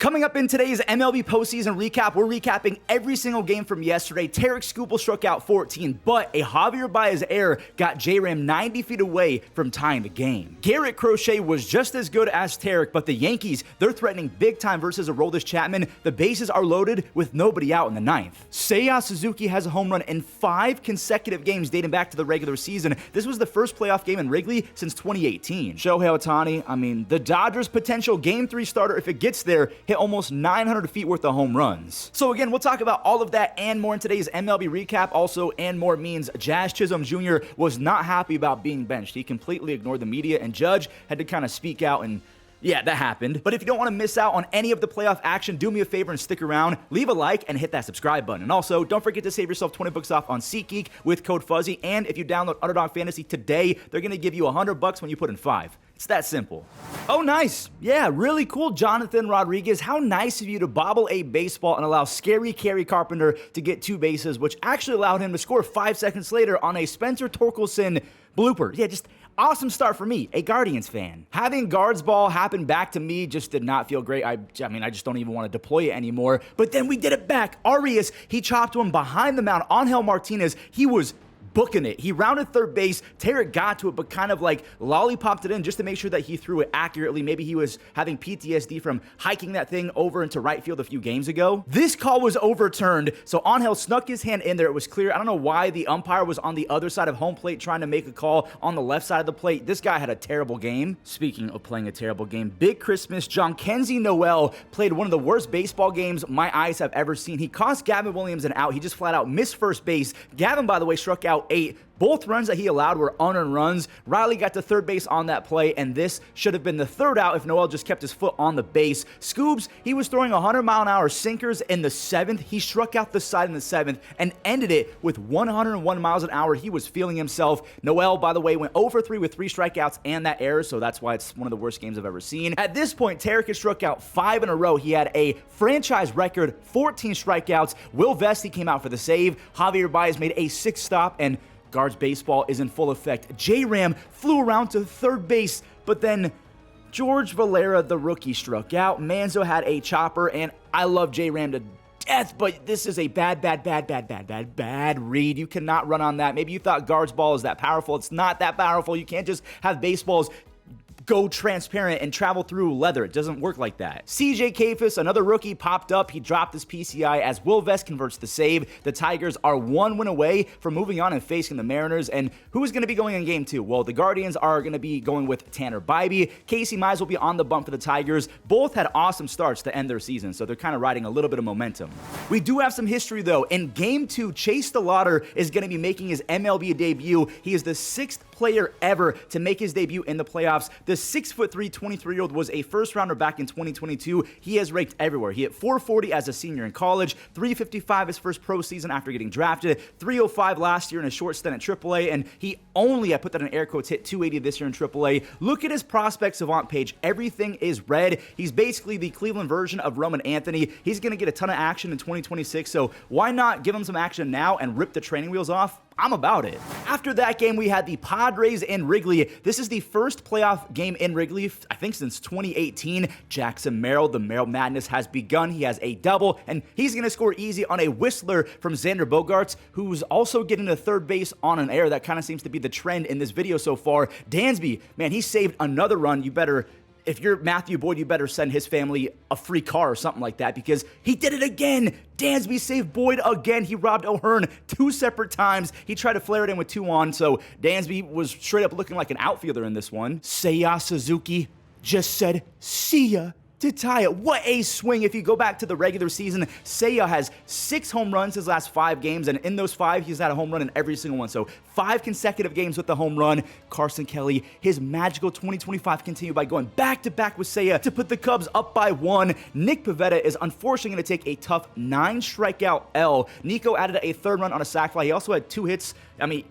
Coming up in today's MLB postseason recap, we're recapping every single game from yesterday. Tarik Skubal struck out 14, but a Javier Baez error got J-Ram 90 feet away from tying the game. Garrett Crochet was just as good as Tarik, but the Yankees, they're threatening big time versus Aroldis Chapman. The bases are loaded with nobody out in the ninth. Seiya Suzuki has a home run in 5 consecutive games dating back to the regular season. This was the first playoff game in Wrigley since 2018. Shohei Ohtani, the Dodgers' potential Game 3 starter, if it gets there, hit almost 900 feet worth of home runs. So again, we'll talk about all of that and more in today's MLB recap. Also, and more means Jazz Chisholm Jr. was not happy about being benched. He completely ignored the media, and Judge had to kind of speak out, and yeah, that happened. But if you don't want to miss out on any of the playoff action, do me a favor and stick around, leave a like, and hit that subscribe button. And also, don't forget to save yourself 20 bucks off on SeatGeek with code Fuzzy. And if you download Underdog Fantasy today, they're going to give you 100 bucks when you put in 5. It's that simple. Oh, nice. Yeah, really cool, Jonathan Rodriguez. How nice of you to bobble a baseball and allow Scary Kerry Carpenter to get 2 bases, which actually allowed him to score 5 seconds later on a Spencer Torkelson blooper. Yeah, just awesome start for me, a Guardians fan. Having guards ball happen back to me just did not feel great. I just don't even want to deploy it anymore. But then we did it back. Arias, he chopped one behind the mound. Angel Martinez, he was booking it. He rounded third base. Tarik got to it, but kind of like lollipopped it in just to make sure that he threw it accurately. Maybe he was having PTSD from hiking that thing over into right field a few games ago. This call was overturned, so Angel snuck his hand in there. It was clear. I don't know why the umpire was on the other side of home plate trying to make a call on the left side of the plate. This guy had a terrible game. Speaking of playing a terrible game, Big Christmas, Jhonkensy Noel played one of the worst baseball games my eyes have ever seen. He cost Gavin Williams an out. He just flat out missed first base. Gavin, by the way, struck out 8. Both runs that he allowed were unearned runs. Riley got to third base on that play, and this should have been the third out if Noel just kept his foot on the base. Scoobs, he was throwing 100-mile-an-hour sinkers in the 7th. He struck out the side in the 7th and ended it with 101 miles an hour. He was feeling himself. Noel, by the way, went 0 for 3 with 3 strikeouts and that error, so that's why it's one of the worst games I've ever seen. At this point, Tarik has struck out 5 in a row. He had a franchise record 14 strikeouts. Will Vesey came out for the save. Javier Baez made a 6th stop, and Guards baseball is in full effect. J-Ram flew around to third base, but then George Valera, the rookie, struck out. Manzo had a chopper, and I love J-Ram to death, but this is a bad read. You cannot run on that. Maybe you thought guards ball is that powerful. It's not that powerful. You can't just have baseballs go transparent and travel through leather. It doesn't work like that. CJ Kayfus, another rookie, popped up. He dropped his PCI as Will Vest converts the save. The Tigers are 1 win away from moving on and facing the Mariners. And who is going to be going in game 2? Well, the Guardians are going to be going with Tanner Bybee. Casey Mize will be on the bump for the Tigers. Both had awesome starts to end their season, so they're kind of riding a little bit of momentum. We do have some history, though. In game 2, Chase DeLauter is going to be making his MLB debut. He is the 6th player ever to make his debut in the playoffs. The 6'3", 23-year-old was a first-rounder back in 2022. He has raked everywhere. He hit 440 as a senior in college, 355 his first pro season after getting drafted, 305 last year in a short stint at AAA, and he only, I put that in air quotes, hit 280 this year in AAA. Look at his prospect savant page. Everything is red. He's basically the Cleveland version of Roman Anthony. He's going to get a ton of action in 2026, so why not give him some action now and rip the training wheels off? I'm about it. After that game, we had the Padres in Wrigley. This is the first playoff game in Wrigley, I think, since 2018. Jackson Merrill, the Merrill Madness has begun. He has a double, and he's going to score easy on a whistler from Xander Bogaerts, who's also getting to third base on an error. That kind of seems to be the trend in this video so far. Dansby, man, he saved another run. If you're Matthew Boyd, you better send his family a free car or something like that, because he did it again. Dansby saved Boyd again. He robbed O'Hearn 2 separate times. He tried to flare it in with 2 on, so Dansby was straight up looking like an outfielder in this one. Seiya Suzuki just said, "See ya," to tie it. What a swing. If you go back to the regular season, Seiya has 6 home runs his last 5 games, and in those 5, he's had a home run in every single one. So 5 consecutive games with the home run. Carson Kelly, his magical 2025 continued by going back-to-back with Seiya to put the Cubs up by 1. Nick Pivetta is unfortunately going to take a tough 9-strikeout L. Nico added a 3rd run on a sac fly. He also had 2 hits.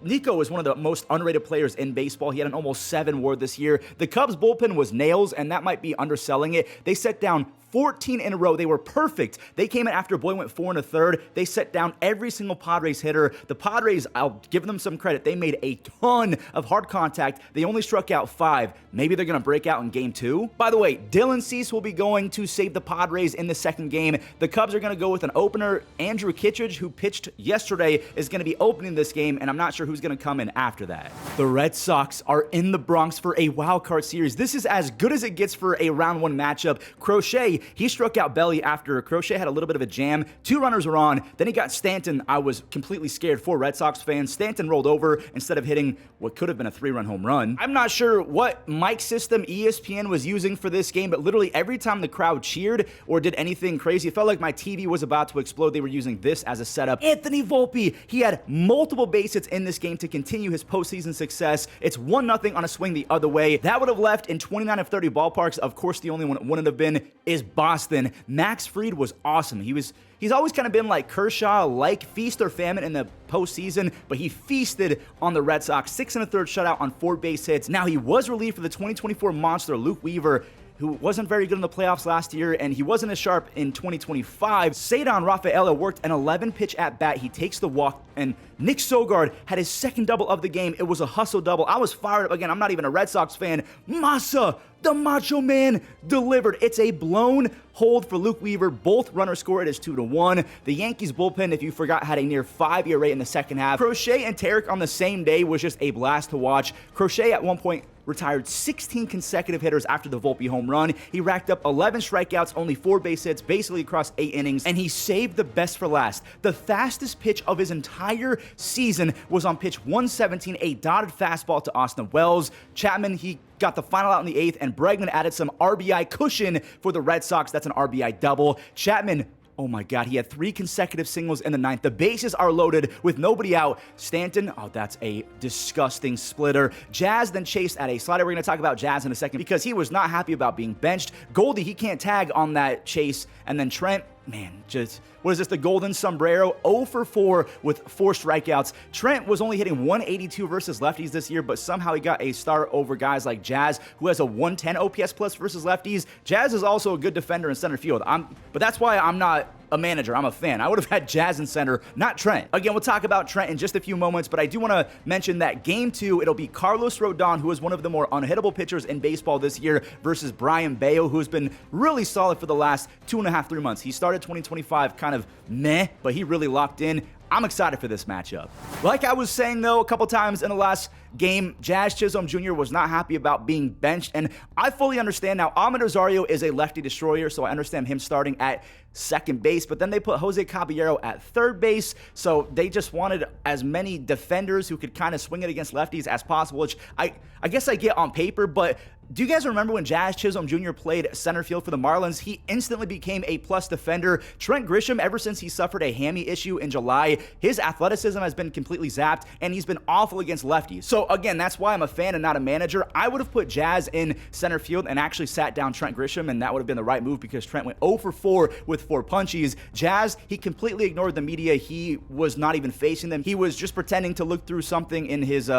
Nico is one of the most underrated players in baseball. He had an almost 7 WAR this year. The Cubs bullpen was nails, and that might be underselling it. They set down 14 in a row. They were perfect. They came in after Boy went 4 and a third. They set down every single Padres hitter. The Padres, I'll give them some credit. They made a ton of hard contact. They only struck out 5. Maybe they're going to break out in game 2. By the way, Dylan Cease will be going to save the Padres in the second game. The Cubs are going to go with an opener. Andrew Kittredge, who pitched yesterday, is going to be opening this game, and I'm not sure who's going to come in after that. The Red Sox are in the Bronx for a wild card series. This is as good as it gets for a round 1 matchup. Crochet, he struck out Belly after Crochet had a little bit of a jam. 2 runners were on. Then he got Stanton. I was completely scared for Red Sox fans. Stanton rolled over instead of hitting what could have been a 3-run home run. I'm not sure what mic system ESPN was using for this game, but literally every time the crowd cheered or did anything crazy, it felt like my TV was about to explode. They were using this as a setup. Anthony Volpe, he had multiple base hits in this game to continue his postseason success. It's 1-0 on a swing the other way. That would have left in 29 of 30 ballparks. Of course, the only one it wouldn't have been is Boston. Max Fried was awesome. He's always kind of been like Kershaw, like feast or famine in the postseason, but he feasted on the Red Sox. 6 and a third shutout on 4 base hits. Now, he was relieved for the 2024 monster, Luke Weaver, who wasn't very good in the playoffs last year, and he wasn't as sharp in 2025. Ceddanne Rafaela worked an 11-pitch at-bat. He takes the walk, and Nick Sogard had his second double of the game. It was a hustle double. I was fired up again. I'm not even a Red Sox fan. Masa, the Macho Man, delivered. It's a blown hold for Luke Weaver. Both runners scored. It is 2-1. The Yankees bullpen, if you forgot, had a near 5 ERA in the second half. Crochet and Tarik on the same day was just a blast to watch. Crochet at one point retired 16 consecutive hitters after the Volpe home run. He racked up 11 strikeouts, only 4 base hits, basically across 8 innings, and he saved the best for last. The fastest pitch of his entire season was on pitch 117, a dotted fastball to Austin Wells. Chapman, he got the final out in the 8th, and Bregman added some RBI cushion for the Red Sox. That's an RBI double. Chapman, oh my God, he had 3 consecutive singles in the 9th. The bases are loaded with nobody out. Stanton, oh, that's a disgusting splitter. Jazz then chased at a slider. We're going to talk about Jazz in a second because he was not happy about being benched. Goldie, he can't tag on that chase. And then Trent, man, just, what is this, the golden sombrero? 0 for 4 with 4 strikeouts. Trent was only hitting 182 versus lefties this year, but somehow he got a start over guys like Jazz, who has a 110 OPS plus versus lefties. Jazz is also a good defender in center field. But that's why I'm not a manager. I'm a fan. I would have had Jazz in center, not Trent. Again, we'll talk about Trent in just a few moments, but I do want to mention that game 2, it'll be Carlos Rodon, who is one of the more unhittable pitchers in baseball this year, versus Brian Bayo, who has been really solid for the last 2.5, 3 months. He started 2025 kind of meh, but he really locked in. I'm excited for this matchup. Like I was saying, though, a couple times in the last game, Jazz Chisholm Jr. was not happy about being benched, and I fully understand now. Ahmed Rosario is a lefty destroyer, so I understand him starting at second base, but then they put Jose Caballero at third base, so they just wanted as many defenders who could kind of swing it against lefties as possible, which I guess I get on paper, but do you guys remember when Jazz Chisholm Jr. played center field for the Marlins? He instantly became a plus defender. Trent Grisham, ever since he suffered a hammy issue in July, his athleticism has been completely zapped, and he's been awful against lefties. So again, that's why I'm a fan and not a manager. I would have put Jazz in center field and actually sat down Trent Grisham, and that would have been the right move because Trent went 0 for 4 with 4 punchies. Jazz, he completely ignored the media. He was not even facing them. He was just pretending to look through something in his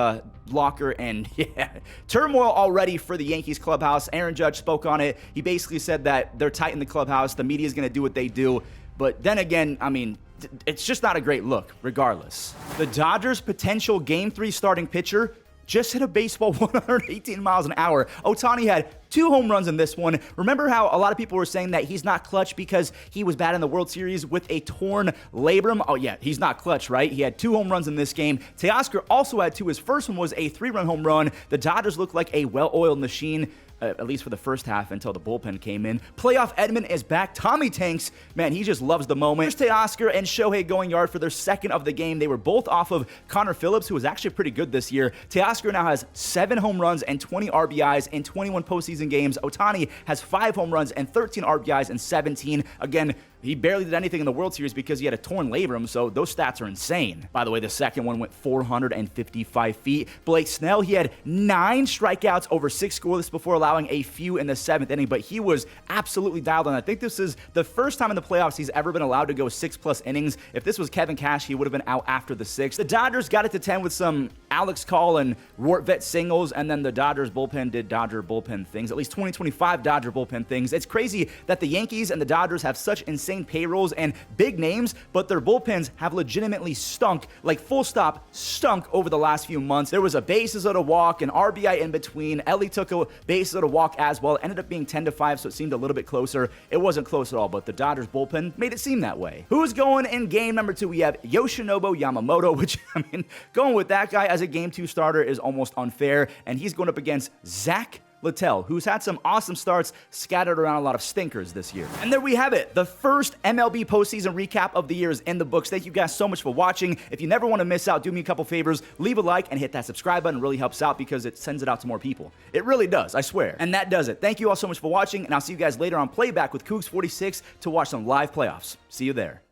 locker, and yeah, turmoil already for the Yankees clubhouse. Aaron Judge spoke on it. He basically said that they're tight in the clubhouse. The media is going to do what they do. But then again, I mean, it's just not a great look, regardless. The Dodgers' potential Game 3 starting pitcher just hit a baseball 118 miles an hour. Ohtani had 2 home runs in this one. Remember how a lot of people were saying that he's not clutch because he was bad in the World Series with a torn labrum? Oh yeah, he's not clutch, right? He had 2 home runs in this game. Teoscar also had 2. His first one was a 3-run home run. The Dodgers look like a well-oiled machine, at least for the first half until the bullpen came in. Playoff Edman is back. Tommy Tanks, man, he just loves the moment. Here's Teoscar and Shohei going yard for their second of the game. They were both off of Connor Phillips, who was actually pretty good this year. Teoscar now has 7 home runs and 20 RBIs in 21 postseason games. Ohtani has 5 home runs and 13 RBIs in 17. Again, He barely did anything in the World Series because he had a torn labrum, so those stats are insane. By the way, the second one went 455 feet. Blake Snell, he had 9 strikeouts over 6 scoreless before allowing a few in the 7th inning, but he was absolutely dialed in. I think this is the first time in the playoffs he's ever been allowed to go 6+ innings. If this was Kevin Cash, he would have been out after the 6th. The Dodgers got it to 10 with some Alex Call and Rortvedt singles, and then the Dodgers bullpen did Dodger bullpen things, at least 2025 Dodger bullpen things. It's crazy that the Yankees and the Dodgers have such insane payrolls and big names, but their bullpens have legitimately stunk, like full stop, stunk over the last few months. There was a bases loaded walk, an RBI in between. Elly took a bases loaded walk as well. It ended up being 10-5, so it seemed a little bit closer. It wasn't close at all, but the Dodgers bullpen made it seem that way. Who's going in game number 2? We have Yoshinobu Yamamoto, which, I mean, going with that guy as a game 2 starter is almost unfair, and he's going up against Zach Littell, who's had some awesome starts scattered around a lot of stinkers this year. And there we have it. The first MLB postseason recap of the year is in the books. Thank you guys so much for watching. If you never want to miss out, do me a couple favors. Leave a like and hit that subscribe button. It really helps out because it sends it out to more people. It really does, I swear. And that does it. Thank you all so much for watching, and I'll see you guys later on Playback with Cougs46 to watch some live playoffs. See you there.